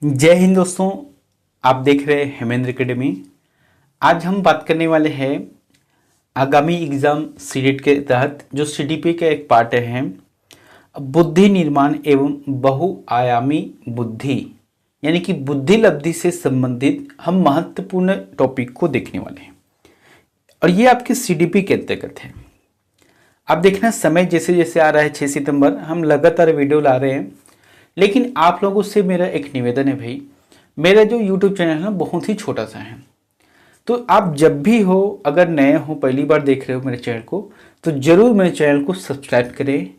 जय हिंद दोस्तों। आप देख रहे हैं हेमेंद्र एकेडमी। आज हम बात करने वाले हैं आगामी एग्जाम सीटेट के तहत जो सीडीपी का एक पार्ट है, बुद्धि निर्माण एवं बहुआयामी बुद्धि यानी कि बुद्धि लब्धि से संबंधित हम महत्वपूर्ण टॉपिक को देखने वाले हैं और ये आपके सीडीपी के अंतर्गत है। आप देखना समय जैसे जैसे आ रहा है 6 सितंबर हम लगातार वीडियो ला रहे हैं, लेकिन आप लोगों से मेरा एक निवेदन है भाई, मेरा जो YouTube चैनल है ना बहुत ही छोटा सा है, तो आप जब भी हो, अगर नए हो, पहली बार देख रहे हो मेरे चैनल को, तो ज़रूर मेरे चैनल को सब्सक्राइब करें,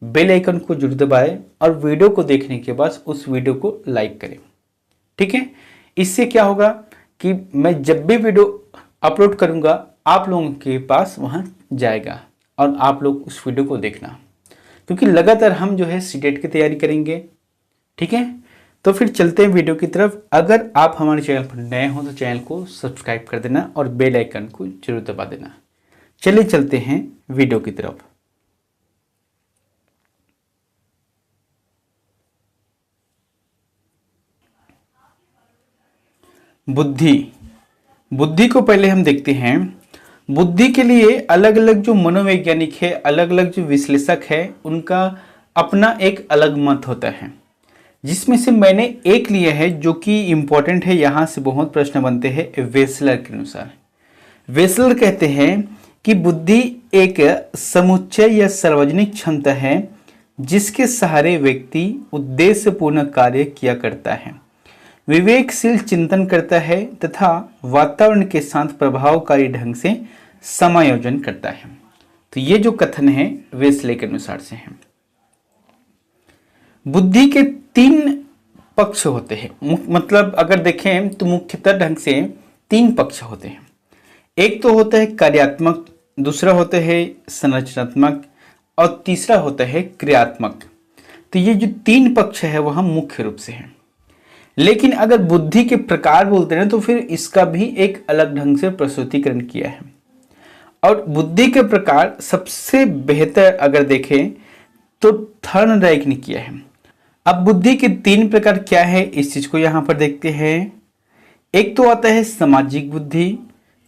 बेल आइकन को जरूर दबाएं और वीडियो को देखने के बाद उस वीडियो को लाइक करें। ठीक है, इससे क्या होगा कि मैं जब भी वीडियो अपलोड करूँगा आप लोगों के पास वहाँ जाएगा और आप लोग उस वीडियो को देखना, क्योंकि लगातार हम जो है सीटेट की तैयारी करेंगे। ठीक है, तो फिर चलते हैं वीडियो की तरफ। अगर आप हमारे चैनल पर नए हो तो चैनल को सब्सक्राइब कर देना और बेल आइकन को जरूर दबा देना। चलिए चलते हैं वीडियो की तरफ। बुद्धि को पहले हम देखते हैं। बुद्धि के लिए अलग अलग जो मनोवैज्ञानिक है, अलग अलग जो विश्लेषक है, उनका अपना एक अलग मत होता है, जिसमें से मैंने एक लिया है जो कि इम्पोर्टेंट है, यहाँ से बहुत प्रश्न बनते हैं। वेसलर के अनुसार, वेसलर कहते हैं कि बुद्धि एक समुच्चय या सार्वजनिक क्षमता है जिसके सहारे व्यक्ति उद्देश्यपूर्ण कार्य किया करता है, विवेकशील चिंतन करता है तथा वातावरण के साथ प्रभावकारी ढंग से समायोजन करता है। तो ये जो कथन है वेसले के अनुसार से है। बुद्धि के 3 पक्ष होते हैं, मतलब अगर देखें तो मुख्यतः ढंग से 3 पक्ष होते हैं। एक तो होता है कार्यात्मक, दूसरा होता है संरचनात्मक और तीसरा होता है क्रियात्मक। तो ये जो 3 पक्ष है वह मुख्य रूप से है, लेकिन अगर बुद्धि के प्रकार बोलते हैं तो फिर इसका भी एक अलग ढंग से प्रस्तुतिकरण किया है। और बुद्धि के प्रकार सबसे बेहतर अगर देखें तो थॉर्नडाइक ने किया है। अब बुद्धि के 3 प्रकार क्या है इस चीज को यहां पर देखते हैं। एक तो आता है सामाजिक बुद्धि,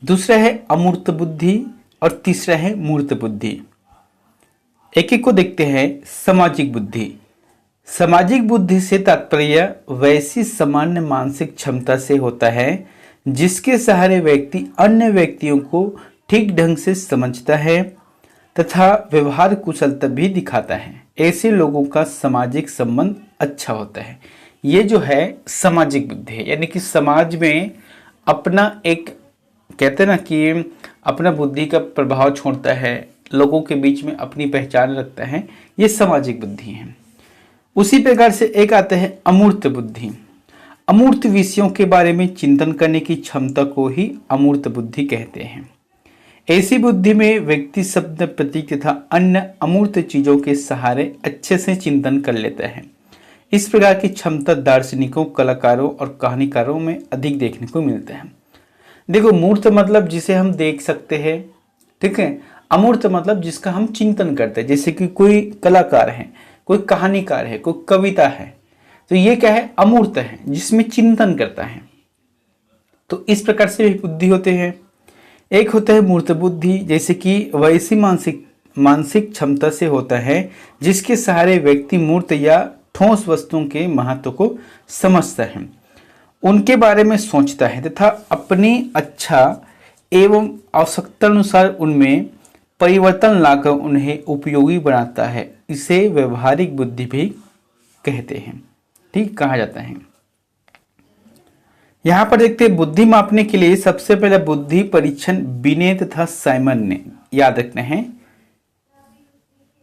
दूसरा है अमूर्त बुद्धि और तीसरा है मूर्त बुद्धि। एक एक को देखते हैं। सामाजिक बुद्धि, सामाजिक बुद्धि से तात्पर्य वैसी सामान्य मानसिक क्षमता से होता है जिसके सहारे व्यक्ति अन्य व्यक्तियों को ठीक ढंग से समझता है तथा व्यवहार कुशलता भी दिखाता है। ऐसे लोगों का सामाजिक संबंध अच्छा होता है। ये जो है सामाजिक बुद्धि है, यानी कि समाज में अपना एक कहते हैं ना कि अपना बुद्धि का प्रभाव छोड़ता है, लोगों के बीच में अपनी पहचान रखता है, ये सामाजिक बुद्धि है। उसी प्रकार से एक आता है अमूर्त बुद्धि। अमूर्त विषयों के बारे में चिंतन करने की क्षमता को ही अमूर्त बुद्धि कहते हैं। ऐसी बुद्धि में व्यक्ति शब्द, प्रतीक तथा अन्य अमूर्त चीजों के सहारे अच्छे से चिंतन कर लेता है। इस प्रकार की क्षमता दार्शनिकों, कलाकारों और कहानीकारों में अधिक देखने को मिलता है। देखो, मूर्त मतलब जिसे हम देख सकते हैं, ठीक है। अमूर्त मतलब जिसका हम चिंतन करते हैं, जैसे कि कोई कलाकार है, कोई कहानीकार है, कोई कविता है, तो ये क्या है, अमूर्त है, जिसमें चिंतन करता है। तो इस प्रकार से भी बुद्धि होते हैं। एक होता है मूर्त बुद्धि, जैसे कि वैसी मानसिक क्षमता से होता है जिसके सहारे व्यक्ति मूर्त या ठोस वस्तुओं के महत्व को समझता है, उनके बारे में सोचता है तथा अपनी अच्छा एवं आवश्यकता अनुसार उनमें परिवर्तन लाकर उन्हें उपयोगी बनाता है। इसे व्यवहारिक बुद्धि भी कहते हैं, ठीक कहा जाता है। यहां पर देखते हैं बुद्धि मापने के लिए सबसे पहले बुद्धि परीक्षण बिने तथा साइमन ने, याद रखना है,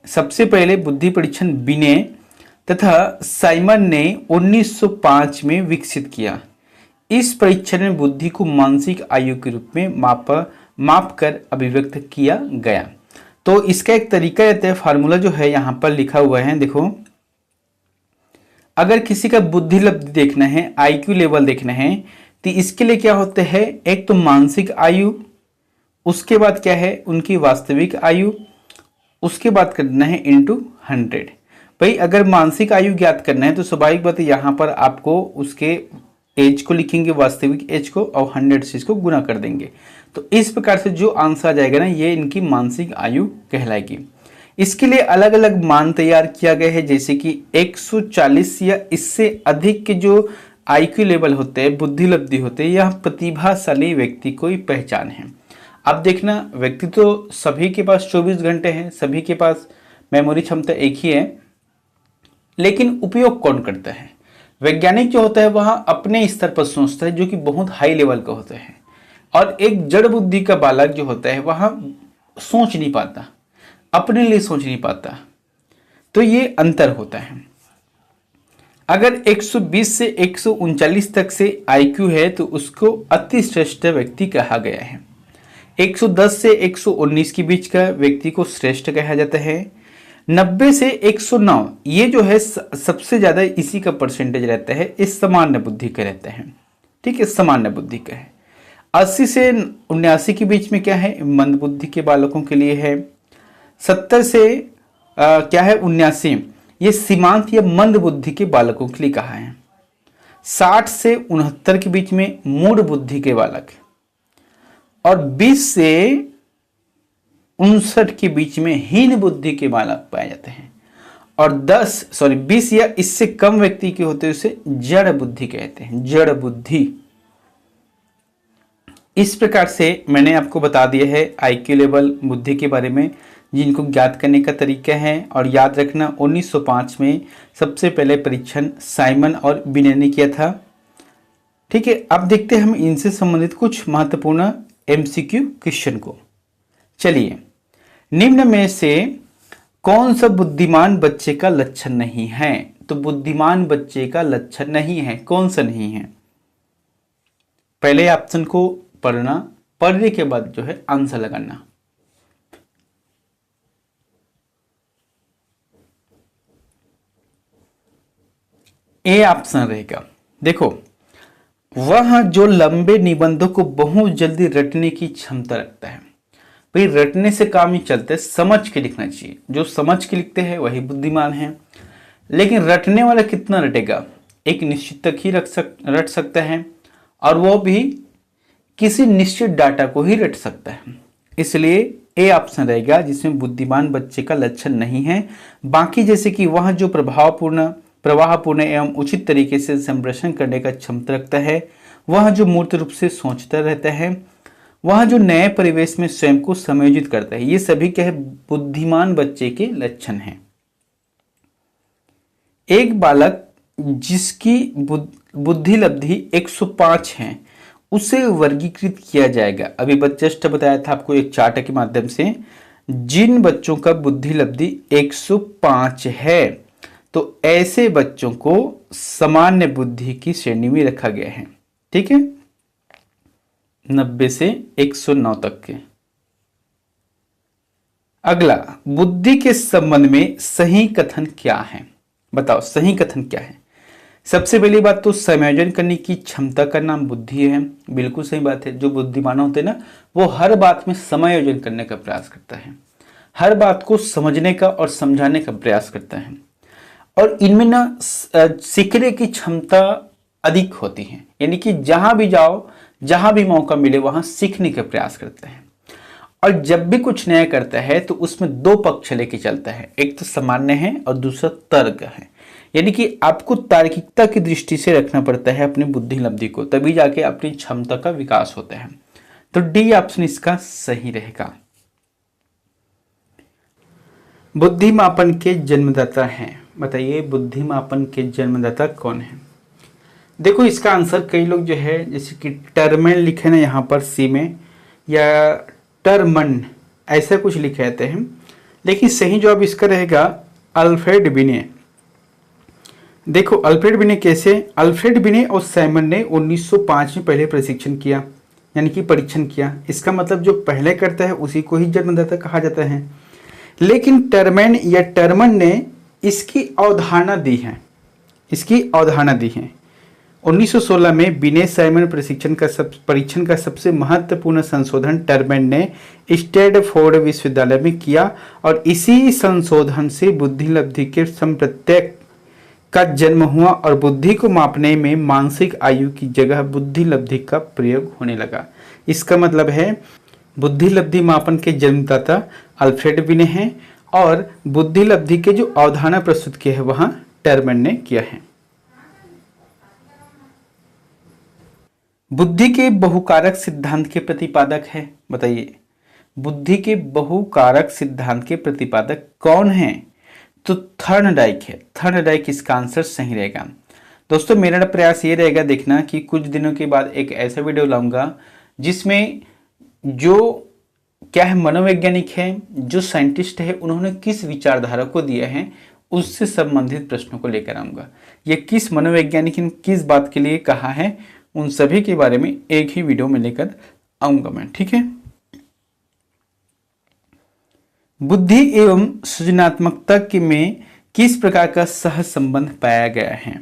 सबसे पहले बुद्धि परीक्षण बिने तथा साइमन ने 1905 में विकसित किया। इस परीक्षण में बुद्धि को मानसिक आयु के रूप में माप कर अभिव्यक्त किया गया। तो इसका एक तरीका रहता है, फार्मूला जो है यहाँ पर लिखा हुआ है, देखो, अगर किसी का बुद्धि लब्धि देखना है, आईक्यू लेवल देखना है, तो इसके लिए क्या होता है, एक तो मानसिक आयु, उसके बाद क्या है उनकी वास्तविक आयु, उसके बाद करना है इंटू 100। भाई अगर मानसिक आयु ज्ञात करना है तो स्वाभाविक बात है यहाँ पर आपको उसके एज को लिखेंगे, वास्तविक एज को, और 100 से इसको गुना कर देंगे। तो इस प्रकार से जो आंसर आ जाएगा ना, ये इनकी मानसिक आयु कहलाएगी। इसके लिए अलग अलग मान तैयार किया गया है, जैसे कि 140 या इससे अधिक के जो आईक्यू लेवल होते हैं, बुद्धिलब्धि होते हैं, यह प्रतिभाशाली व्यक्ति को ही पहचान है। अब देखना, व्यक्ति तो सभी के पास 24 घंटे हैं, सभी के पास मेमोरी क्षमता एक ही है, लेकिन उपयोग कौन करता है? वैज्ञानिक जो होता है वह अपने स्तर पर सोचता है, जो कि बहुत हाई लेवल का होता है, और एक जड़ बुद्धि का बालक जो होता है वह सोच नहीं पाता, अपने लिए सोच नहीं पाता। तो ये अंतर होता है। अगर 120 से 139 तक से आईक्यू है तो उसको अति श्रेष्ठ व्यक्ति कहा गया है। 110 से 119 के बीच का व्यक्ति को श्रेष्ठ कहा जाता है। 90 से 109 ये जो है सबसे ज्यादा इसी का परसेंटेज रहता है, इस सामान्य बुद्धि का रहता है। ठीक है, सामान्य बुद्धि का है। 80 से 79 के बीच में क्या है, मंद बुद्धि के बालकों के लिए है। 70 से क्या है 79, ये सीमांत या मंद बुद्धि के बालकों के लिए कहा है। 60 से 69 के बीच में मूढ़ बुद्धि के बालक, और 20 से 59 के बीच में हीन बुद्धि के बालक पाए जाते हैं। और 20 या इससे कम व्यक्ति के होते हैं उसे जड़ बुद्धि कहते हैं, जड़ बुद्धि। इस प्रकार से मैंने आपको बता दिया है आईक्यू लेवल बुद्धि के बारे में, जिनको ज्ञात करने का तरीका है। और याद रखना 1905 में सबसे पहले परीक्षण साइमन और बिने ने किया था। ठीक है, अब देखते हैं हम इनसे संबंधित कुछ महत्वपूर्ण एमसीक्यू क्वेश्चन को। चलिए, निम्न में से कौन सा बुद्धिमान बच्चे का लक्षण नहीं है? तो बुद्धिमान बच्चे का लक्षण नहीं है, कौन सा नहीं है? पहले ऑप्शन को पढ़ना, पढ़ने के बाद जो है आंसर लगाना। ए ऑप्शन रहेगा। देखो, वह जो लंबे निबंधों को बहुत जल्दी रटने की क्षमता रखता है। भाई रटने से काम नहीं चलता है, समझ के लिखना चाहिए। जो समझ के लिखते हैं वही बुद्धिमान है। लेकिन रटने वाला कितना रटेगा? एक निश्चित तक ही रट सकता है, और वो भी किसी निश्चित डाटा को ही रट सकता है। इसलिए ए ऑप्शन रहेगा, जिसमें बुद्धिमान बच्चे का लक्षण नहीं है। बाकी जैसे कि वह जो प्रवाहपूर्ण एवं उचित तरीके से संप्रेषण करने का क्षमता रखता है, वह जो मूर्त रूप से सोचता रहता है, वह जो नए परिवेश में स्वयं को समायोजित करता है, ये सभी क्या है, बुद्धिमान बच्चे के लक्षण हैं। एक बालक जिसकी बुद्धि लब्धि 105 है, उसे वर्गीकृत किया जाएगा। अभी जस्ट बताया था आपको एक चार्ट के माध्यम से, जिन बच्चों का बुद्धि लब्धि 105 है, तो ऐसे बच्चों को सामान्य बुद्धि की श्रेणी में रखा गया है। ठीक है, 90 से 109 तक के। अगला, बुद्धि के संबंध में सही कथन क्या है? बताओ, सही कथन क्या है? सबसे पहली बात तो समायोजन करने की क्षमता का नाम बुद्धि है। बिल्कुल सही बात है। जो बुद्धिमान होते हैं ना, वो हर बात में समायोजन करने का प्रयास करता है, हर बात को समझने का और समझाने का प्रयास करता है। और इनमें ना सीखने की क्षमता अधिक होती है, यानी कि जहां भी जाओ, जहां भी मौका मिले वहां सीखने का प्रयास करता है। और जब भी कुछ नया करता है तो उसमें दो पक्ष लेके चलता है, एक तो सामान्य है और दूसरा तर्क है। यानी कि आपको तार्किकता की दृष्टि से रखना पड़ता है अपनी बुद्धि लब्धि को, तभी जाके अपनी क्षमता का विकास होता है। तो डी ऑप्शन इसका सही रहेगा। बुद्धिमापन के जन्मदाता हैं, बताइए बुद्धिमापन के जन्मदाता कौन है? देखो, इसका आंसर कई लोग जो है, जैसे कि टर्मेन लिखे ना यहाँ पर सी में, या टर्मन ऐसा कुछ लिखे रहते हैं, लेकिन सही जवाब इसका रहेगा अल्फ्रेड बिने। देखो अल्फ्रेड बिने कैसे, अल्फ्रेड बिने और साइमन ने 1905 में पहले प्रशिक्षण किया, यानी कि परीक्षण किया। इसका मतलब जो पहले करता है उसी को ही जन्मदाता कहा जाता है। लेकिन टर्मेन या टर्मन ने इसकी अवधारणा दी है, इसकी अवधारणा दी है। 1916 में विनय साइमन परीक्षण का सबसे महत्वपूर्ण संशोधन टर्बैन ने स्टैनफोर्ड विश्वविद्यालय में किया और इसी संशोधन से बुद्धिलब्धि के संप्रत्यय का जन्म हुआ और बुद्धि को मापने में मानसिक आयु की जगह बुद्धिलब्धि का प्रयोग होने लगा। इसका मतलब है बुद्धिलब्धि मापन के जन्मदाता अल्फ्रेड विनय हैं और बुद्धिलब्धि के जो अवधारणा प्रस्तुत किया है वहां टर्बैन ने किया है। बुद्धि के बहुकारक सिद्धांत के प्रतिपादक है, बताइए बुद्धि के बहुकारक सिद्धांत के प्रतिपादक कौन है? तो थर्नडाइक है। थर्नडाइक इसका आंसर सही रहेगा। दोस्तों मेरा प्रयास ये रहेगा देखना कि कुछ दिनों के बाद एक ऐसा वीडियो लाऊंगा जिसमें जो क्या है मनोवैज्ञानिक है, जो साइंटिस्ट है, उन्होंने किस विचारधारा को दिया है उससे संबंधित प्रश्नों को लेकर आऊंगा। ये किस मनोवैज्ञानिक ने किस बात के लिए कहा है उन सभी के बारे में एक ही वीडियो में लेकर आऊंगा मैं, ठीक है। बुद्धि एवं सृजनात्मकता के में किस प्रकार का सह संबंध पाया गया है?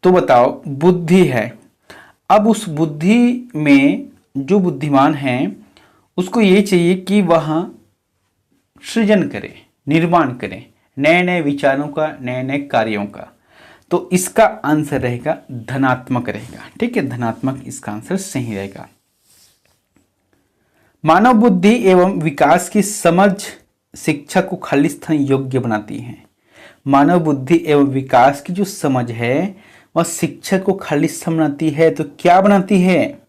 तो बताओ बुद्धि है, अब उस बुद्धि में जो बुद्धिमान है उसको ये चाहिए कि वह सृजन करे, निर्माण करे नए नए विचारों का, नए नए कार्यों का। तो इसका आंसर रहेगा धनात्मक रहेगा, ठीक है, धनात्मक इसका आंसर सही रहेगा। मानव बुद्धि एवं विकास की समझ शिक्षा को खालिस्तान योग्य बनाती है। मानव बुद्धि एवं विकास की जो समझ है वह शिक्षा को खालिस्तान बनाती है। तो क्या बनाती है?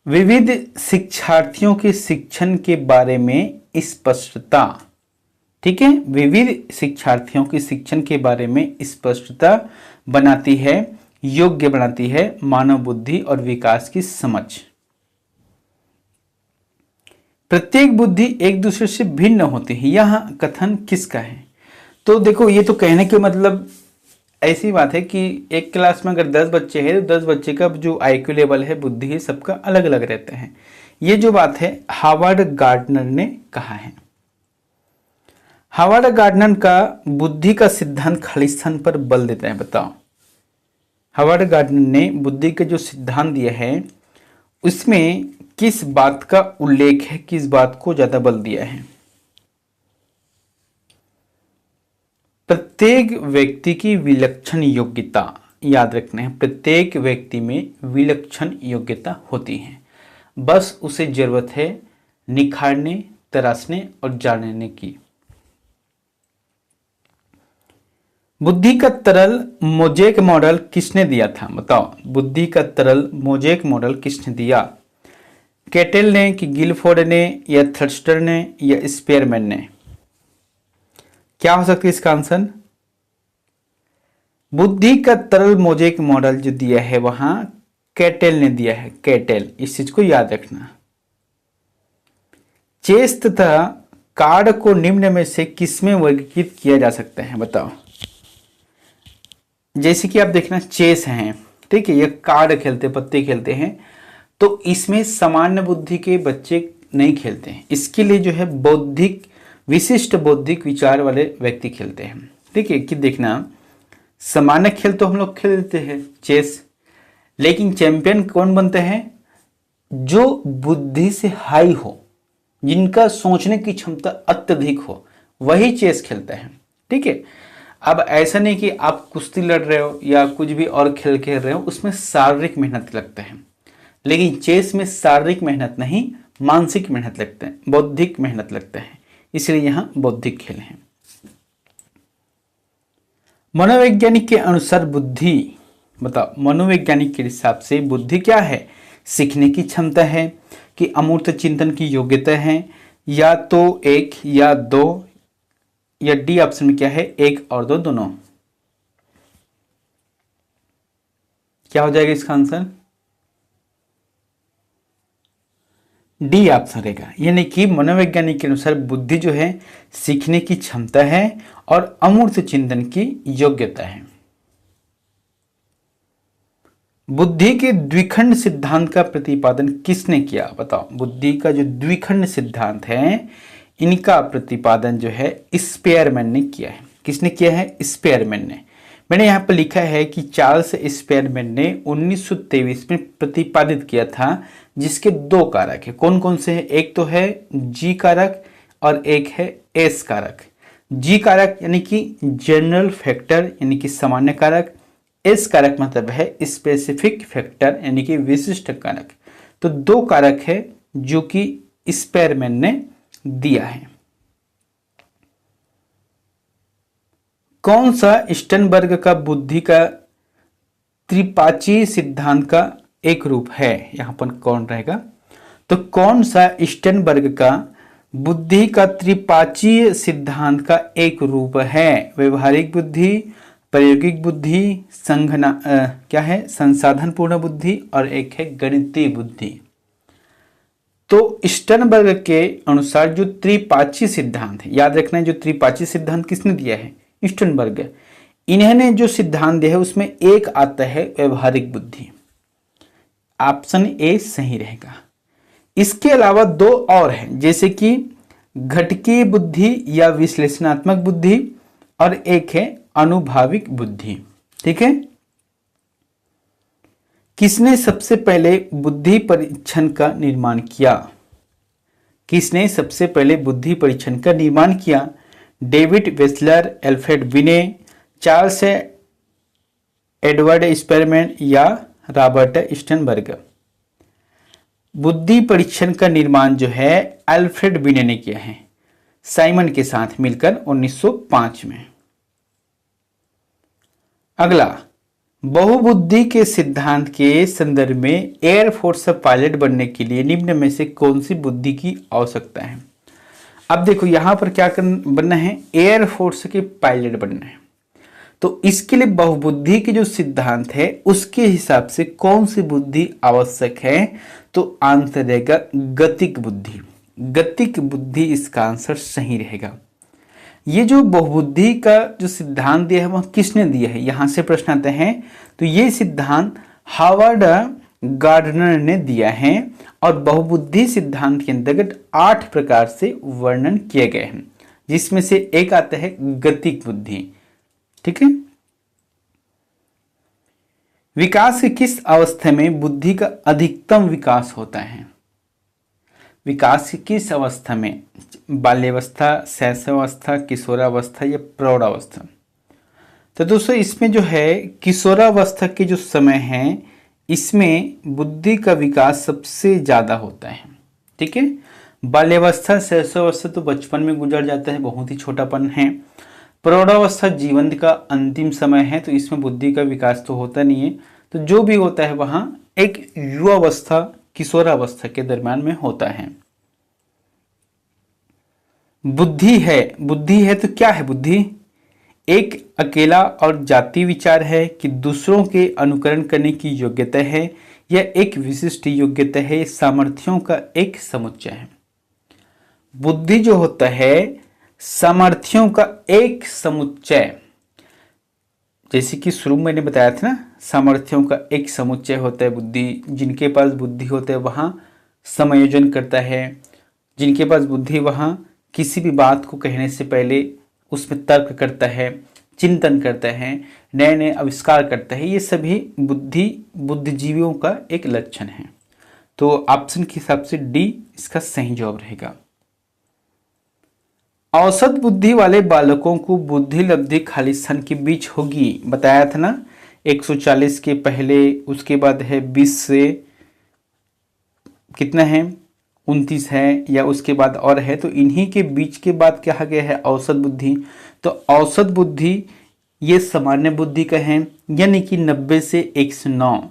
विविध शिक्षार्थियों के शिक्षण के बारे में स्पष्टता, ठीक है, विविध शिक्षार्थियों के शिक्षण के बारे में स्पष्टता बनाती है, योग्य बनाती है मानव बुद्धि और विकास की समझ। प्रत्येक बुद्धि एक दूसरे से भिन्न होती है, यह कथन किसका है? तो देखो ये तो कहने के मतलब ऐसी बात है कि एक क्लास में अगर 10 बच्चे हैं तो 10 बच्चे का जो आईक्यू लेवल है, बुद्धि है, सबका अलग अलग रहता है। ये जो बात है हार्वर्ड गार्डनर ने कहा है। हार्वर्ड गार्डनर का बुद्धि का सिद्धांत खालिस्तान पर बल देता है। बताओ हार्वर्ड गार्डनर ने बुद्धि का जो सिद्धांत दिया है उसमें किस बात का उल्लेख है, किस बात को ज्यादा बल दिया है? प्रत्येक व्यक्ति की विलक्षण योग्यता, याद रखना है, प्रत्येक व्यक्ति में विलक्षण योग्यता होती है, बस उसे जरूरत है निखारने, तराशने और जानने की। बुद्धि का तरल मोज़ेक मॉडल किसने दिया था? बताओ बुद्धि का तरल मोज़ेक मॉडल किसने दिया? कैटेल ने कि गिलफोर्ड ने या थर्स्टर ने या स्पेयरमैन ने? क्या हो सकता है इसका आंसर? बुद्धि का तरल मोज़ेक मॉडल जो दिया है वहां कैटेल ने दिया है। कैटेल, इस चीज को याद रखना। चेस तथा कार्ड को निम्न में से किसमें वर्गीकृत किया जा सकता है? बताओ। जैसे कि आप देखना चेस है, ठीक है, ये कार्ड खेलते, पत्ते खेलते हैं, तो इसमें सामान्य बुद्धि के बच्चे नहीं खेलते हैं। इसके लिए जो है बौद्धिक, विशिष्ट बौद्धिक विचार वाले व्यक्ति खेलते हैं, ठीक है। कि देखना सामान्य खेल तो हम लोग खेल लेते हैं चेस, लेकिन चैंपियन कौन बनते हैं? जो बुद्धि से हाई हो, जिनका सोचने की क्षमता अत्यधिक हो, वही चेस खेलते हैं, ठीक है। अब ऐसा नहीं कि आप कुश्ती लड़ रहे हो या कुछ भी और खेल खेल रहे हो, उसमें शारीरिक मेहनत लगता है, लेकिन चेस में शारीरिक मेहनत नहीं, मानसिक मेहनत लगता है, बौद्धिक मेहनत लगता है, इसलिए यहां बौद्धिक खेल है। मनोवैज्ञानिक के अनुसार बुद्धि, बताओ मनोवैज्ञानिक के हिसाब से बुद्धि क्या है? सीखने की क्षमता है कि अमूर्त चिंतन की योग्यता है, या तो एक या दो, या डी ऑप्शन में क्या है? एक और दो दोनों। क्या हो जाएगा इसका आंसर? डी ऑप्शन रहेगा। यानी कि मनोवैज्ञानिक के अनुसार बुद्धि जो है सीखने की क्षमता है और अमूर्त चिंतन की योग्यता है। बुद्धि के द्विखंड सिद्धांत का प्रतिपादन किसने किया? बताओ बुद्धि का जो द्विखंड सिद्धांत है इनका प्रतिपादन जो है स्पेयरमैन ने किया है। किसने किया है? स्पेयरमैन ने। मैंने यहाँ पर लिखा है कि चार्ल्स स्पेयरमैन ने 1923 में प्रतिपादित किया था, जिसके दो कारक है। कौन कौन से हैं? एक तो है जी कारक और एक है एस कारक। जी कारक यानी कि जनरल फैक्टर यानी कि सामान्य कारक, एस कारक मतलब है स्पेसिफिक फैक्टर यानी कि विशिष्ट कारक। तो दो कारक है जो कि स्पेयरमैन ने दिया है। कौन सा स्टर्नबर्ग का बुद्धि का त्रिपाची सिद्धांत का एक रूप है? यहां पर कौन रहेगा? तो कौन सा स्टर्नबर्ग का बुद्धि का त्रिपाची सिद्धांत का एक रूप है? व्यवहारिक बुद्धि, प्रायोगिक बुद्धि, क्या है? संसाधन पूर्ण बुद्धि और एक है गणितीय बुद्धि। तो स्टर्नबर्ग के अनुसार जो त्रिपाची सिद्धांत है, याद रखना है, जो त्रिपाची सिद्धांत किसने दिया है? स्टर्नबर्ग। इन्होंने जो सिद्धांत दिया है उसमें एक आता है व्यवहारिक बुद्धि। ऑप्शन ए सही रहेगा। इसके अलावा दो और हैं, जैसे कि घटकीय बुद्धि या विश्लेषणात्मक बुद्धि और एक है अनुभाविक बुद्धि। ठीक है। किसने सबसे पहले बुद्धि परीक्षण का निर्माण किया? किसने सबसे पहले बुद्धि परीक्षण का निर्माण किया? David Wechsler, Alfred Binet, Charles Edward Spearman या रॉबर्ट स्टर्नबर्ग? बुद्धि परीक्षण का निर्माण जो है एल्फ्रेड बिने ने किया है, साइमन के साथ मिलकर 1905 में। अगला, बहुबुद्धि के सिद्धांत के संदर्भ में एयरफोर्स पायलट बनने के लिए निम्न में से कौन सी बुद्धि की आवश्यकता है? अब देखो यहां पर क्या बनना है? एयरफोर्स के पायलट बनना है। तो इसके लिए बहुबुद्धि के जो सिद्धांत है उसके हिसाब से कौन सी बुद्धि आवश्यक है? तो आंसर रहेगा गतिक बुद्धि। गतिक बुद्धि इसका आंसर सही रहेगा। ये जो बहुबुद्धि का जो सिद्धांत दिया है वह किसने दिया है? यहां से प्रश्न आते हैं। तो ये सिद्धांत हार्वर्ड गार्डनर ने दिया है और बहुबुद्धि सिद्धांत के अंतर्गत 8 प्रकार से वर्णन किए गए हैं, जिसमें से एक आता है गतिक बुद्धि। ठीक है। विकास की किस अवस्था में बुद्धि का अधिकतम विकास होता है? विकास की किस अवस्था में? बाल्यावस्था, शैशवावस्था, किशोरावस्था या प्रौढ़ावस्था? तो दोस्तों इसमें जो है किशोरावस्था के जो समय है इसमें बुद्धि का विकास सबसे ज्यादा होता है। ठीक है। बाल्यावस्था, शैशवावस्था तो बचपन में गुजर जाता है, बहुत ही छोटापन है। प्रौढ़ावस्था जीवन का अंतिम समय है, तो इसमें बुद्धि का विकास तो होता नहीं है। तो जो भी होता है वहां एक युवावस्था, किशोरावस्था के दरम्यान में होता है। बुद्धि है तो क्या है बुद्धि? एक अकेला और जाति विचार है कि दूसरों के अनुकरण करने की योग्यता है, यह एक विशिष्ट योग्यता है, सामर्थ्यों का एक समुच्चय है। बुद्धि जो होता है सामर्थ्यों का एक समुच्चय, जैसे कि शुरू में मैंने बताया था ना, सामर्थ्यों का एक समुच्चय होता है बुद्धि। जिनके पास बुद्धि होता है वहां समायोजन करता है, जिनके पास बुद्धि वहां किसी भी बात को कहने से पहले उसमें तर्क करता है, चिंतन करता है, नए नए आविष्कार करता है। ये सभी बुद्धिजीवियों का एक लक्षण है। तो ऑप्शन के हिसाब से डी इसका सही जवाब रहेगा। औसत बुद्धि वाले बालकों को बुद्धि लब्धि खाली स्थान के बीच होगी, बताया था ना। 140 के पहले, उसके बाद है 20 से कितना है 29 है, या उसके बाद और है, तो इन्हीं के बीच के बाद कहा गया है औसत बुद्धि। तो औसत बुद्धि ये सामान्य बुद्धि का है, यानी कि 90 से 109,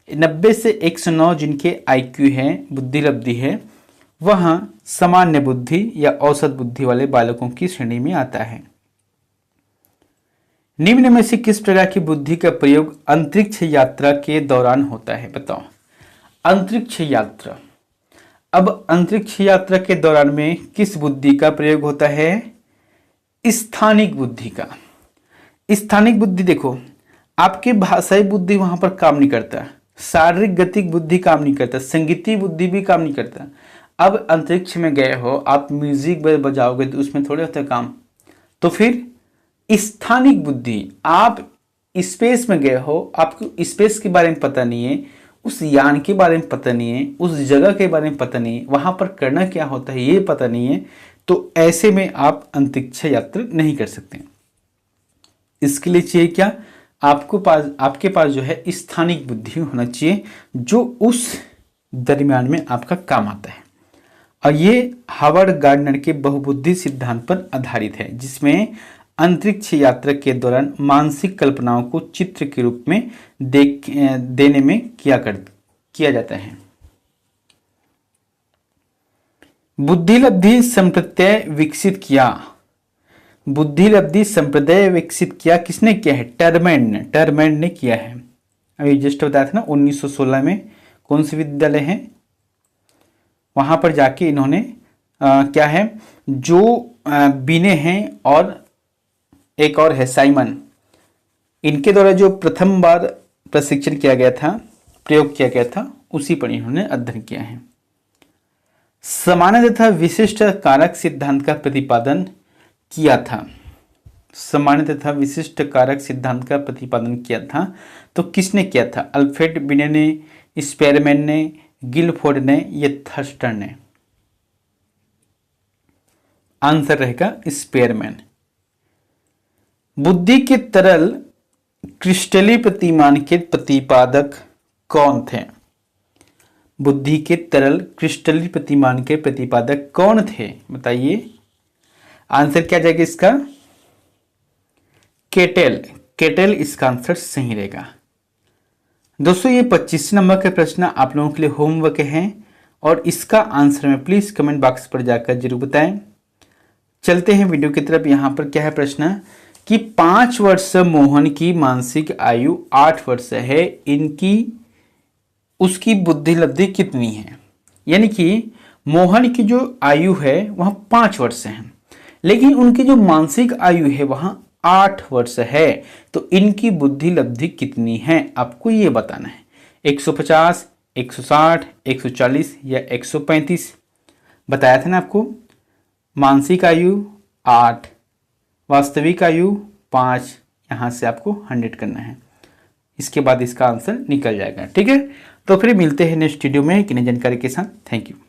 90 से 109 जिनके IQ है, बुद्धि लब्धि है, वह सामान्य बुद्धि या औसत बुद्धि वाले बालकों की श्रेणी में आता है। निम्न में से किस प्रकार की बुद्धि का प्रयोग अंतरिक्ष यात्रा के दौरान होता है? बताओ। अंतरिक्ष यात्रा, अब अंतरिक्ष यात्रा के दौरान में किस बुद्धि का प्रयोग होता है? स्थानिक बुद्धि का। स्थानिक बुद्धि देखो, आपकी भाषाई बुद्धि वहां पर काम नहीं करता, शारीरिक गतिक बुद्धि काम नहीं करता, संगीतीय बुद्धि भी काम नहीं करता, अब अंतरिक्ष में गए हो, आप म्यूजिक बजाओगे तो उसमें थोड़े होता है काम। तो फिर स्थानिक बुद्धि, आप स्पेस में गए हो, आपको स्पेस के बारे में पता नहीं है, उस यान के बारे में पता नहीं है, उस जगह के बारे में पता नहीं है, वहां पर करना क्या होता है ये पता नहीं है, तो ऐसे में आप अंतरिक्ष यात्रा नहीं कर सकते। इसके लिए चाहिए क्या, आपके पास जो है स्थानिक बुद्धि होना चाहिए, जो उस दरमियान में आपका काम आता है। और ये हावर्ड गार्डनर के बहुबुद्धि सिद्धांत पर आधारित है, जिसमें अंतरिक्ष यात्रा के दौरान मानसिक कल्पनाओं को चित्र के रूप में देने में किया जाता है। बुद्धिलब्धि संप्रदाय विकसित किया। बुद्धिलब्धि संप्रदाय विकसित किया किसने किया है? टर्मैंड ने किया है। अभी जस्ट बताया था ना 1916 में कौन से विद्यालय है वहां पर जाके इन्होंने क्या है जो बीने हैं और एक और है साइमन, इनके द्वारा जो प्रथम बार प्रशिक्षण किया गया था, प्रयोग किया गया था, उसी पर इन्होंने अध्ययन किया है। सामान्य तथा विशिष्ट कारक सिद्धांत का प्रतिपादन किया था। सामान्य तथा विशिष्ट कारक सिद्धांत का प्रतिपादन किया था तो किसने किया था? अल्फ्रेड बिने ने, स्पेयरमैन ने, गिलफोर्ड ने या थर्स्टन ने? आंसर रहेगा स्पेयरमैन। बुद्धि के तरल क्रिस्टलीय प्रतिमान के प्रतिपादक कौन थे? बुद्धि के तरल क्रिस्टलीय प्रतिमान के प्रतिपादक कौन थे बताइए। आंसर क्या जाएगा इसका? केटेल इसका आंसर सही रहेगा। दोस्तों ये 25 नंबर के प्रश्न आप लोगों के लिए होमवर्क हैं और इसका आंसर में प्लीज कमेंट बॉक्स पर जाकर जरूर बताएं। चलते हैं वीडियो की तरफ। यहाँ पर क्या है प्रश्न कि 5 वर्ष मोहन की मानसिक आयु 8 वर्ष है, उसकी बुद्धिलब्धि कितनी है? यानी कि मोहन की जो आयु है वह 5 वर्ष है, लेकिन उनकी जो मानसिक आयु है वहां 8 वर्ष है, तो इनकी बुद्धिलब्धि कितनी है आपको ये बताना है। 150, 160, 140 या 135? बताया था ना आपको, मानसिक आयु 8, वास्तविक आयु 5, यहां से आपको 100 करना है, इसके बाद इसका आंसर निकल जाएगा। ठीक है, तो फिर मिलते हैं नेक्स्ट वीडियो में एक नई जानकारी के साथ। Thank you.